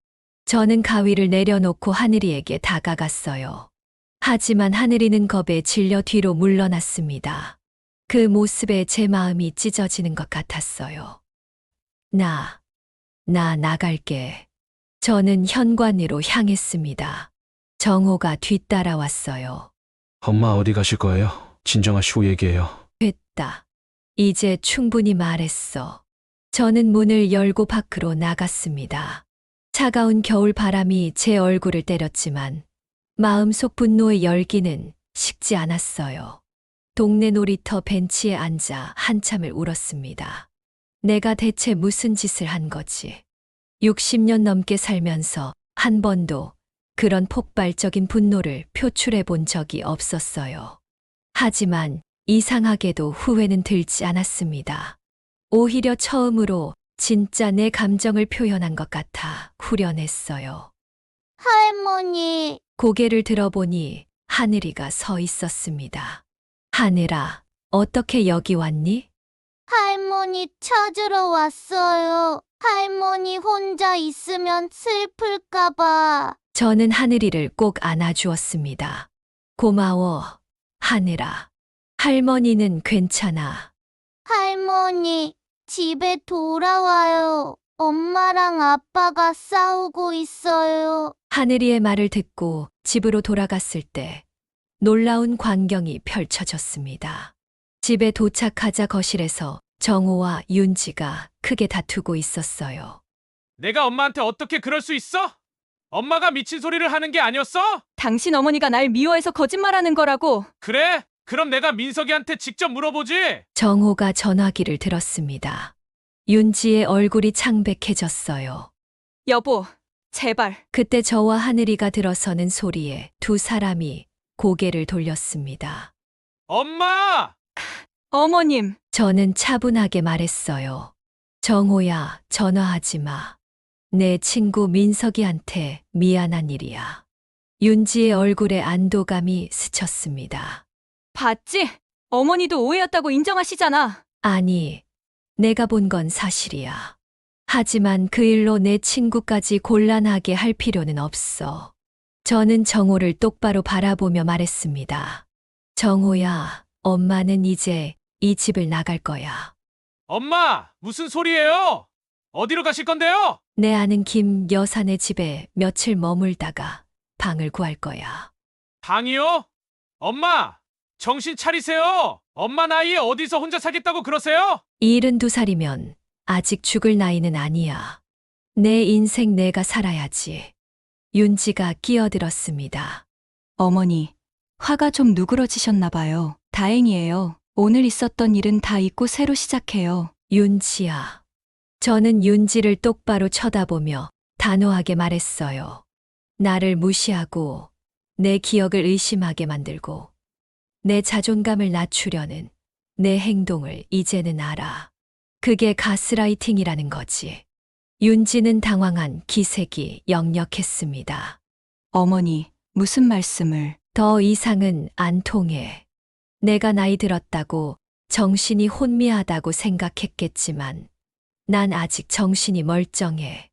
저는 가위를 내려놓고 하늘이에게 다가갔어요. 하지만 하늘이는 겁에 질려 뒤로 물러났습니다. 그 모습에 제 마음이 찢어지는 것 같았어요. 나 나갈게. 저는 현관으로 향했습니다. 정호가 뒤따라왔어요. 엄마 어디 가실 거예요? 진정하시고 얘기해요. 됐다. 이제 충분히 말했어. 저는 문을 열고 밖으로 나갔습니다. 차가운 겨울 바람이 제 얼굴을 때렸지만 마음속 분노의 열기는 식지 않았어요. 동네 놀이터 벤치에 앉아 한참을 울었습니다. 내가 대체 무슨 짓을 한 거지? 60년 넘게 살면서 한 번도 그런 폭발적인 분노를 표출해 본 적이 없었어요. 하지만 이상하게도 후회는 들지 않았습니다. 오히려 처음으로 진짜 내 감정을 표현한 것 같아 후련했어요. 할머니, 고개를 들어보니 하늘이가 서 있었습니다. 하늘아, 어떻게 여기 왔니? 할머니 찾으러 왔어요. 할머니 혼자 있으면 슬플까봐. 저는 하늘이를 꼭 안아주었습니다. 고마워, 하늘아. 할머니는 괜찮아. 할머니, 집에 돌아와요. 엄마랑 아빠가 싸우고 있어요. 하늘이의 말을 듣고 집으로 돌아갔을 때 놀라운 광경이 펼쳐졌습니다. 집에 도착하자 거실에서 정호와 윤지가 크게 다투고 있었어요. 내가 엄마한테 어떻게 그럴 수 있어? 엄마가 미친 소리를 하는 게 아니었어? 당신 어머니가 날 미워해서 거짓말하는 거라고. 그래? 그럼 내가 민석이한테 직접 물어보지. 정호가 전화기를 들었습니다. 윤지의 얼굴이 창백해졌어요. 여보, 제발. 그때 저와 하늘이가 들어서는 소리에 두 사람이 고개를 돌렸습니다. 엄마! 어머님. 저는 차분하게 말했어요. 정호야, 전화하지 마. 내 친구 민석이한테 미안한 일이야. 윤지의 얼굴에 안도감이 스쳤습니다. 봤지? 어머니도 오해였다고 인정하시잖아. 아니, 내가 본 건 사실이야. 하지만 그 일로 내 친구까지 곤란하게 할 필요는 없어. 저는 정호를 똑바로 바라보며 말했습니다. 정호야, 엄마는 이제 이 집을 나갈 거야. 엄마! 무슨 소리예요? 어디로 가실 건데요? 내 아는 김 여사네 집에 며칠 머물다가 방을 구할 거야. 방이요? 엄마! 정신 차리세요! 엄마 나이에 어디서 혼자 살겠다고 그러세요? 72살이면 아직 죽을 나이는 아니야. 내 인생 내가 살아야지. 윤지가 끼어들었습니다. 어머니, 화가 좀 누그러지셨나 봐요. 다행이에요. 오늘 있었던 일은 다 잊고 새로 시작해요. 윤지야. 저는 윤지를 똑바로 쳐다보며 단호하게 말했어요. 나를 무시하고 내 기억을 의심하게 만들고 내 자존감을 낮추려는 내 행동을 이제는 알아. 그게 가스라이팅이라는 거지. 윤지는 당황한 기색이 역력했습니다. 어머니, 무슨 말씀을. 더 이상은 안 통해. 내가 나이 들었다고 정신이 혼미하다고 생각했겠지만 난 아직 정신이 멀쩡해.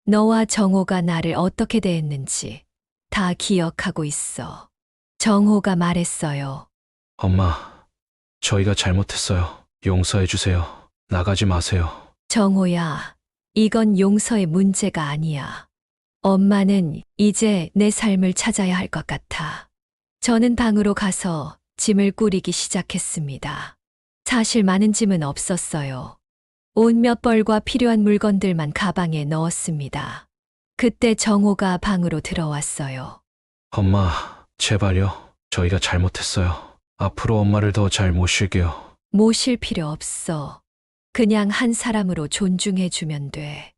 너와 정호가 나를 어떻게 대했는지 다 기억하고 있어. 정호가 말했어요. 엄마, 저희가 잘못했어요. 용서해 주세요. 나가지 마세요. 정호야, 이건 용서의 문제가 아니야. 엄마는 이제 내 삶을 찾아야 할 것 같아. 저는 방으로 가서 짐을 꾸리기 시작했습니다. 사실 많은 짐은 없었어요. 옷 몇 벌과 필요한 물건들만 가방에 넣었습니다. 그때 정호가 방으로 들어왔어요. 엄마, 제발요. 저희가 잘못했어요. 앞으로 엄마를 더 잘 모실게요. 모실 필요 없어. 그냥 한 사람으로 존중해주면 돼.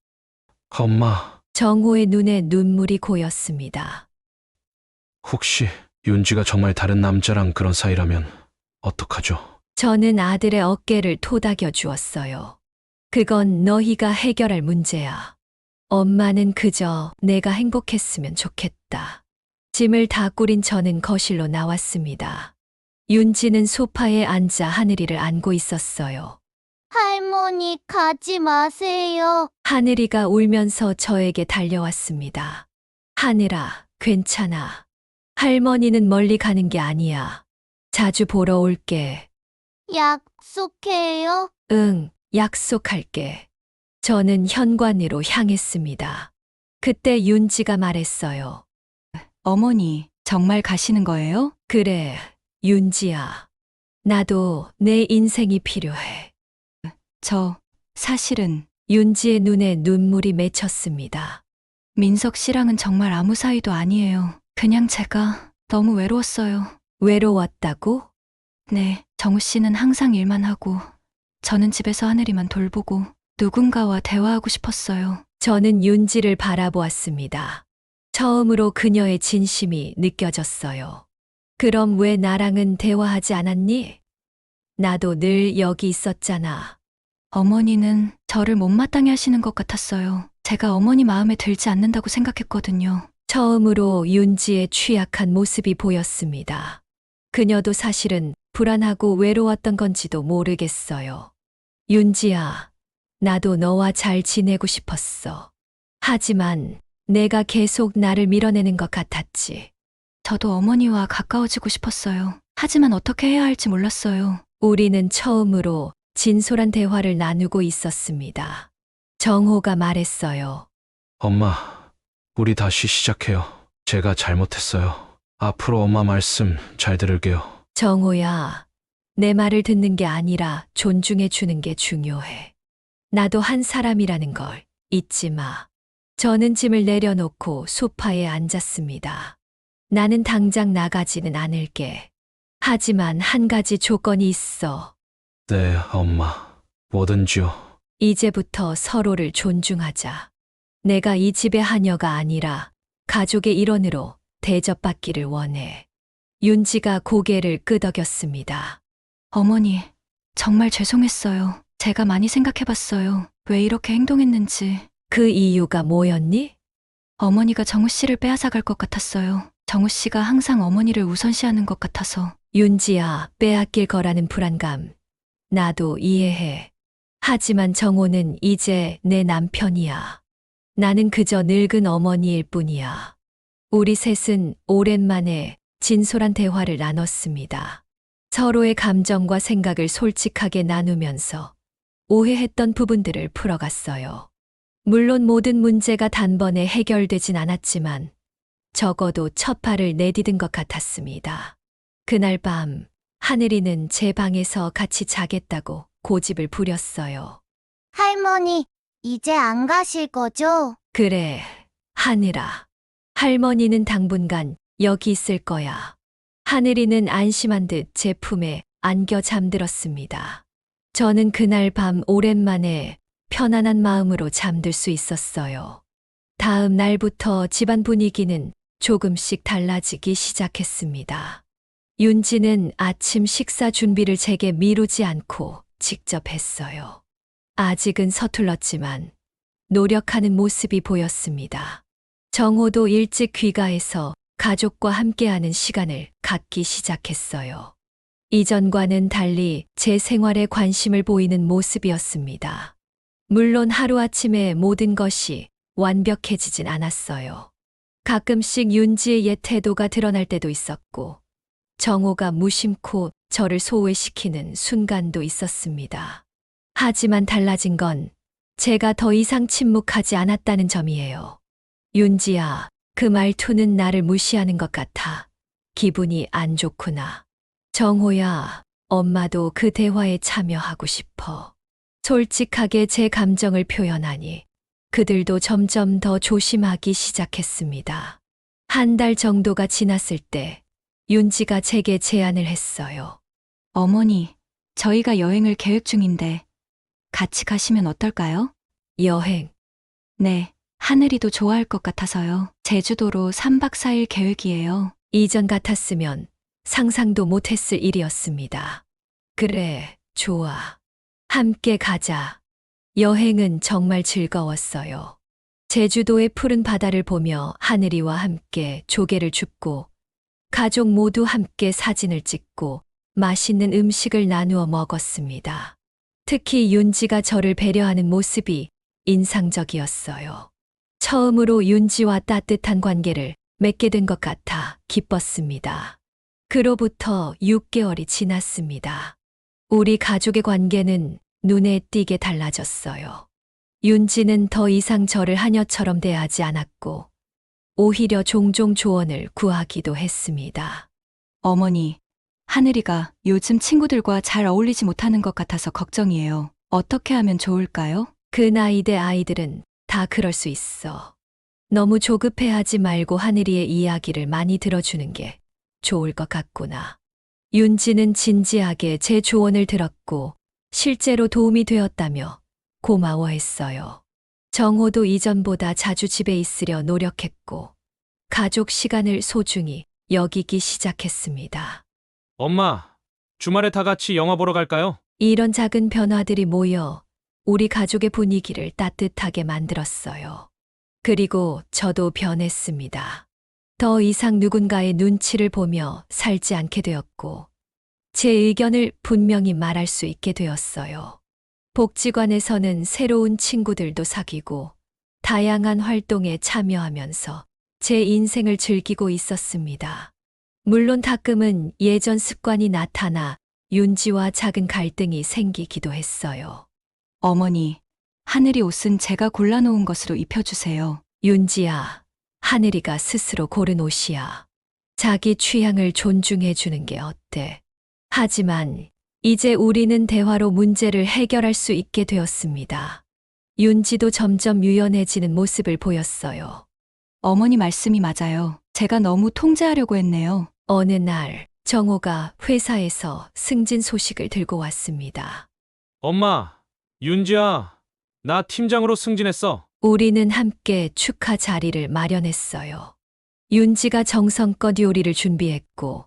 엄마, 정호의 눈에 눈물이 고였습니다. 혹시 윤지가 정말 다른 남자랑 그런 사이라면 어떡하죠? 저는 아들의 어깨를 토닥여 주었어요. 그건 너희가 해결할 문제야. 엄마는 그저 내가 행복했으면 좋겠다. 짐을 다 꾸린 저는 거실로 나왔습니다. 윤지는 소파에 앉아 하늘이를 안고 있었어요. 할머니, 가지 마세요. 하늘이가 울면서 저에게 달려왔습니다. 하늘아, 괜찮아. 할머니는 멀리 가는 게 아니야. 자주 보러 올게. 약속해요. 응, 약속할게. 저는 현관으로 향했습니다. 그때 윤지가 말했어요. 어머니, 정말 가시는 거예요? 그래, 윤지야. 나도 내 인생이 필요해. 사실은 윤지의 눈에 눈물이 맺혔습니다. 민석 씨랑은 정말 아무 사이도 아니에요. 그냥 제가 너무 외로웠어요. 외로웠다고? 네, 정우 씨는 항상 일만 하고 저는 집에서 하늘이만 돌보고 누군가와 대화하고 싶었어요. 저는 윤지를 바라보았습니다. 처음으로 그녀의 진심이 느껴졌어요. 그럼 왜 나랑은 대화하지 않았니? 나도 늘 여기 있었잖아. 어머니는 저를 못마땅해 하시는 것 같았어요. 제가 어머니 마음에 들지 않는다고 생각했거든요. 처음으로 윤지의 취약한 모습이 보였습니다. 그녀도 사실은 불안하고 외로웠던 건지도 모르겠어요. 윤지야, 나도 너와 잘 지내고 싶었어. 하지만 내가 계속 나를 밀어내는 것 같았지. 저도 어머니와 가까워지고 싶었어요. 하지만 어떻게 해야 할지 몰랐어요. 우리는 처음으로 진솔한 대화를 나누고 있었습니다. 정호가 말했어요. 엄마, 우리 다시 시작해요. 제가 잘못했어요. 앞으로 엄마 말씀 잘 들을게요. 정호야, 내 말을 듣는 게 아니라 존중해 주는 게 중요해. 나도 한 사람이라는 걸 잊지 마. 저는 짐을 내려놓고 소파에 앉았습니다. 나는 당장 나가지는 않을게. 하지만 한 가지 조건이 있어. 네, 엄마. 뭐든지요. 이제부터 서로를 존중하자. 내가 이 집의 하녀가 아니라 가족의 일원으로 대접받기를 원해. 윤지가 고개를 끄덕였습니다. 어머니, 정말 죄송했어요. 제가 많이 생각해봤어요. 왜 이렇게 행동했는지. 그 이유가 뭐였니? 어머니가 정우 씨를 빼앗아갈 것 같았어요. 정우 씨가 항상 어머니를 우선시하는 것 같아서. 윤지야, 빼앗길 거라는 불안감. 나도 이해해. 하지만 정호는 이제 내 남편이야. 나는 그저 늙은 어머니일 뿐이야. 우리 셋은 오랜만에 진솔한 대화를 나눴습니다. 서로의 감정과 생각을 솔직하게 나누면서 오해했던 부분들을 풀어갔어요. 물론 모든 문제가 단번에 해결되진 않았지만 적어도 첫 발을 내디딘 것 같았습니다. 그날 밤 하늘이는 제 방에서 같이 자겠다고 고집을 부렸어요. 할머니, 이제 안 가실 거죠? 그래, 하늘아. 할머니는 당분간 여기 있을 거야. 하늘이는 안심한 듯 제 품에 안겨 잠들었습니다. 저는 그날 밤 오랜만에 편안한 마음으로 잠들 수 있었어요. 다음 날부터 집안 분위기는 조금씩 달라지기 시작했습니다. 윤지는 아침 식사 준비를 제게 미루지 않고 직접 했어요. 아직은 서툴렀지만 노력하는 모습이 보였습니다. 정호도 일찍 귀가해서 가족과 함께하는 시간을 갖기 시작했어요. 이전과는 달리 제 생활에 관심을 보이는 모습이었습니다. 물론 하루아침에 모든 것이 완벽해지진 않았어요. 가끔씩 윤지의 옛 태도가 드러날 때도 있었고, 정호가 무심코 저를 소외시키는 순간도 있었습니다. 하지만 달라진 건 제가 더 이상 침묵하지 않았다는 점이에요. 윤지야, 그 말투는 나를 무시하는 것 같아. 기분이 안 좋구나. 정호야, 엄마도 그 대화에 참여하고 싶어. 솔직하게 제 감정을 표현하니 그들도 점점 더 조심하기 시작했습니다. 한 달 정도가 지났을 때 윤지가 제게 제안을 했어요. 어머니, 저희가 여행을 계획 중인데 같이 가시면 어떨까요? 여행. 네, 하늘이도 좋아할 것 같아서요. 제주도로 3박 4일 계획이에요. 이전 같았으면 상상도 못했을 일이었습니다. 그래, 좋아. 함께 가자. 여행은 정말 즐거웠어요. 제주도의 푸른 바다를 보며 하늘이와 함께 조개를 줍고 가족 모두 함께 사진을 찍고 맛있는 음식을 나누어 먹었습니다. 특히 윤지가 저를 배려하는 모습이 인상적이었어요. 처음으로 윤지와 따뜻한 관계를 맺게 된 것 같아 기뻤습니다. 그로부터 6개월이 지났습니다. 우리 가족의 관계는 눈에 띄게 달라졌어요. 윤지는 더 이상 저를 하녀처럼 대하지 않았고, 오히려 종종 조언을 구하기도 했습니다. 어머니, 하늘이가 요즘 친구들과 잘 어울리지 못하는 것 같아서 걱정이에요. 어떻게 하면 좋을까요? 그 나이대 아이들은 다 그럴 수 있어. 너무 조급해하지 말고 하늘이의 이야기를 많이 들어주는 게 좋을 것 같구나. 윤지는 진지하게 제 조언을 들었고 실제로 도움이 되었다며 고마워했어요. 정호도 이전보다 자주 집에 있으려 노력했고 가족 시간을 소중히 여기기 시작했습니다. 엄마, 주말에 다 같이 영화 보러 갈까요? 이런 작은 변화들이 모여 우리 가족의 분위기를 따뜻하게 만들었어요. 그리고 저도 변했습니다. 더 이상 누군가의 눈치를 보며 살지 않게 되었고, 제 의견을 분명히 말할 수 있게 되었어요. 복지관에서는 새로운 친구들도 사귀고 다양한 활동에 참여하면서 제 인생을 즐기고 있었습니다. 물론 가끔은 예전 습관이 나타나 윤지와 작은 갈등이 생기기도 했어요. 어머니, 하늘이 옷은 제가 골라놓은 것으로 입혀주세요. 윤지야, 하늘이가 스스로 고른 옷이야. 자기 취향을 존중해 주는 게 어때? 하지만 이제 우리는 대화로 문제를 해결할 수 있게 되었습니다. 윤지도 점점 유연해지는 모습을 보였어요. 어머니 말씀이 맞아요. 제가 너무 통제하려고 했네요. 어느 날 정호가 회사에서 승진 소식을 들고 왔습니다. 엄마, 윤지야, 나 팀장으로 승진했어. 우리는 함께 축하 자리를 마련했어요. 윤지가 정성껏 요리를 준비했고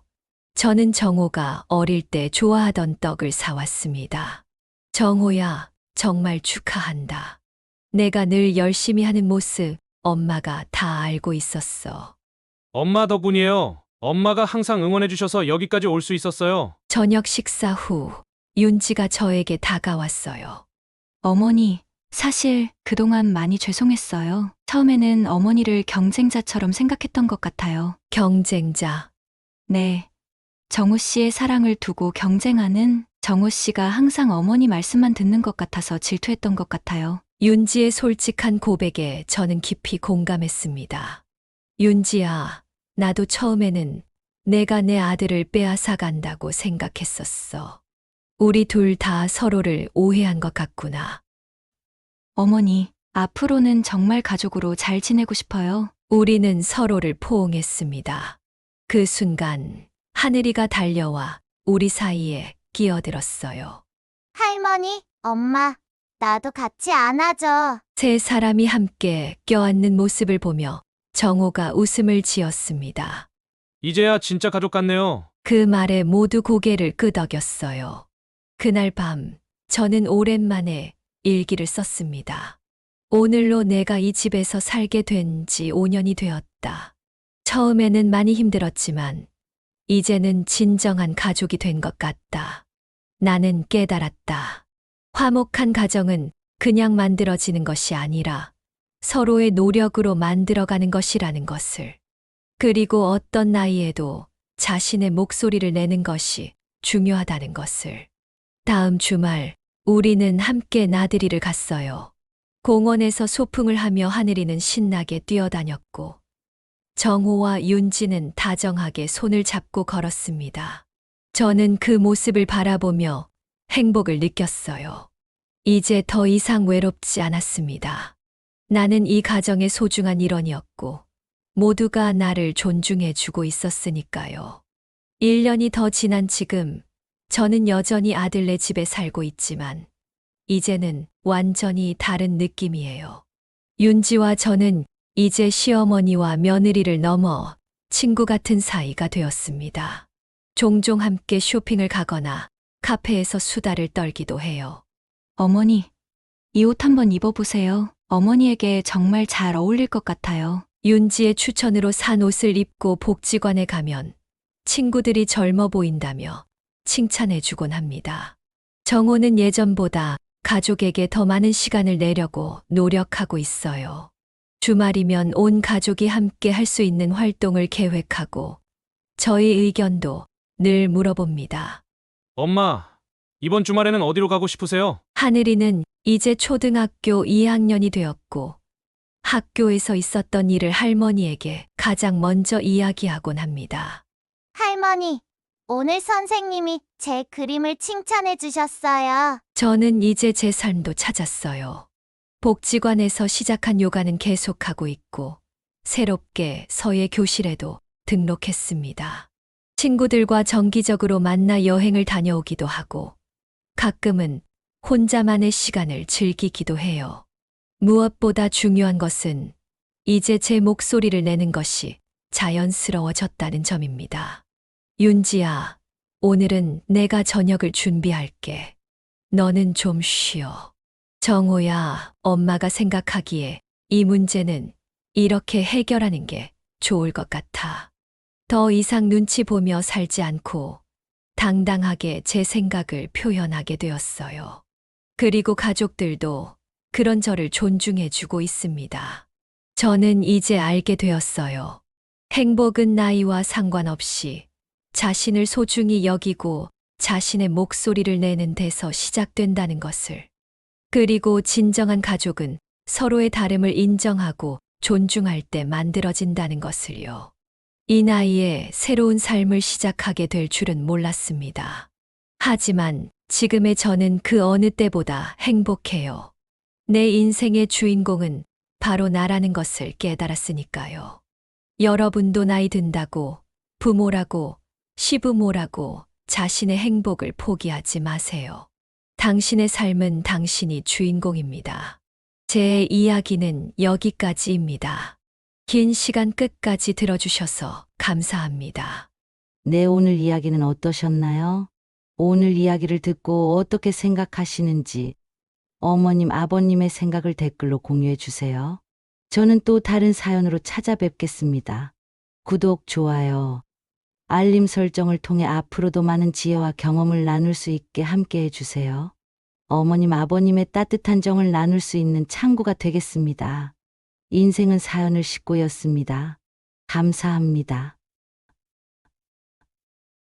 저는 정호가 어릴 때 좋아하던 떡을 사왔습니다. 정호야, 정말 축하한다. 내가 늘 열심히 하는 모습 엄마가 다 알고 있었어. 엄마 덕분이에요. 엄마가 항상 응원해 주셔서 여기까지 올 수 있었어요. 저녁 식사 후 윤지가 저에게 다가왔어요. 어머니, 사실 그동안 많이 죄송했어요. 처음에는 어머니를 경쟁자처럼 생각했던 것 같아요. 경쟁자. 네. 정호 씨의 사랑을 두고 경쟁하는 정호 씨가 항상 어머니 말씀만 듣는 것 같아서 질투했던 것 같아요. 윤지의 솔직한 고백에 저는 깊이 공감했습니다. 윤지야, 나도 처음에는 내가 내 아들을 빼앗아 간다고 생각했었어. 우리 둘 다 서로를 오해한 것 같구나. 어머니, 앞으로는 정말 가족으로 잘 지내고 싶어요. 우리는 서로를 포옹했습니다. 그 순간 하늘이가 달려와 우리 사이에 끼어들었어요. 할머니, 엄마, 나도 같이 안아줘. 세 사람이 함께 껴안는 모습을 보며 정호가 웃음을 지었습니다. 이제야 진짜 가족 같네요. 그 말에 모두 고개를 끄덕였어요. 그날 밤 저는 오랜만에 일기를 썼습니다. 오늘로 내가 이 집에서 살게 된 지 5년이 되었다. 처음에는 많이 힘들었지만 이제는 진정한 가족이 된 것 같다. 나는 깨달았다. 화목한 가정은 그냥 만들어지는 것이 아니라 서로의 노력으로 만들어가는 것이라는 것을. 그리고 어떤 나이에도 자신의 목소리를 내는 것이 중요하다는 것을. 다음 주말 우리는 함께 나들이를 갔어요. 공원에서 소풍을 하며 하늘이는 신나게 뛰어다녔고 정호와 윤지는 다정하게 손을 잡고 걸었습니다. 저는 그 모습을 바라보며 행복을 느꼈어요. 이제 더 이상 외롭지 않았습니다. 나는 이 가정의 소중한 일원이었고 모두가 나를 존중해 주고 있었으니까요. 1년이 더 지난 지금 저는 여전히 아들네 집에 살고 있지만 이제는 완전히 다른 느낌이에요. 윤지와 저는 이제 시어머니와 며느리를 넘어 친구 같은 사이가 되었습니다. 종종 함께 쇼핑을 가거나 카페에서 수다를 떨기도 해요. 어머니, 이 옷 한번 입어보세요. 어머니에게 정말 잘 어울릴 것 같아요. 윤지의 추천으로 산 옷을 입고 복지관에 가면 친구들이 젊어 보인다며 칭찬해 주곤 합니다. 정호는 예전보다 가족에게 더 많은 시간을 내려고 노력하고 있어요. 주말이면 온 가족이 함께 할 수 있는 활동을 계획하고 저희 의견도 늘 물어봅니다. 엄마, 이번 주말에는 어디로 가고 싶으세요? 하늘이는 이제 초등학교 2학년이 되었고 학교에서 있었던 일을 할머니에게 가장 먼저 이야기하곤 합니다. 할머니, 오늘 선생님이 제 그림을 칭찬해 주셨어요. 저는 이제 제 삶도 찾았어요. 복지관에서 시작한 요가는 계속하고 있고 새롭게 서예 교실에도 등록했습니다. 친구들과 정기적으로 만나 여행을 다녀오기도 하고 가끔은 혼자만의 시간을 즐기기도 해요. 무엇보다 중요한 것은 이제 제 목소리를 내는 것이 자연스러워졌다는 점입니다. 윤지야, 오늘은 내가 저녁을 준비할게. 너는 좀 쉬어. 정호야, 엄마가 생각하기에 이 문제는 이렇게 해결하는 게 좋을 것 같아. 더 이상 눈치 보며 살지 않고 당당하게 제 생각을 표현하게 되었어요. 그리고 가족들도 그런 저를 존중해주고 있습니다. 저는 이제 알게 되었어요. 행복은 나이와 상관없이 자신을 소중히 여기고 자신의 목소리를 내는 데서 시작된다는 것을. 그리고 진정한 가족은 서로의 다름을 인정하고 존중할 때 만들어진다는 것을요. 이 나이에 새로운 삶을 시작하게 될 줄은 몰랐습니다. 하지만 지금의 저는 그 어느 때보다 행복해요. 내 인생의 주인공은 바로 나라는 것을 깨달았으니까요. 여러분도 나이 든다고 부모라고 시부모라고 자신의 행복을 포기하지 마세요. 당신의 삶은 당신이 주인공입니다. 제 이야기는 여기까지입니다. 긴 시간 끝까지 들어주셔서 감사합니다. 네, 오늘 이야기는 어떠셨나요? 오늘 이야기를 듣고 어떻게 생각하시는지 어머님, 아버님의 생각을 댓글로 공유해 주세요. 저는 또 다른 사연으로 찾아뵙겠습니다. 구독, 좋아요, 알림 설정을 통해 앞으로도 많은 지혜와 경험을 나눌 수 있게 함께 해주세요. 어머님, 아버님의 따뜻한 정을 나눌 수 있는 창구가 되겠습니다. 인생은 사연을 싣고였습니다. 감사합니다.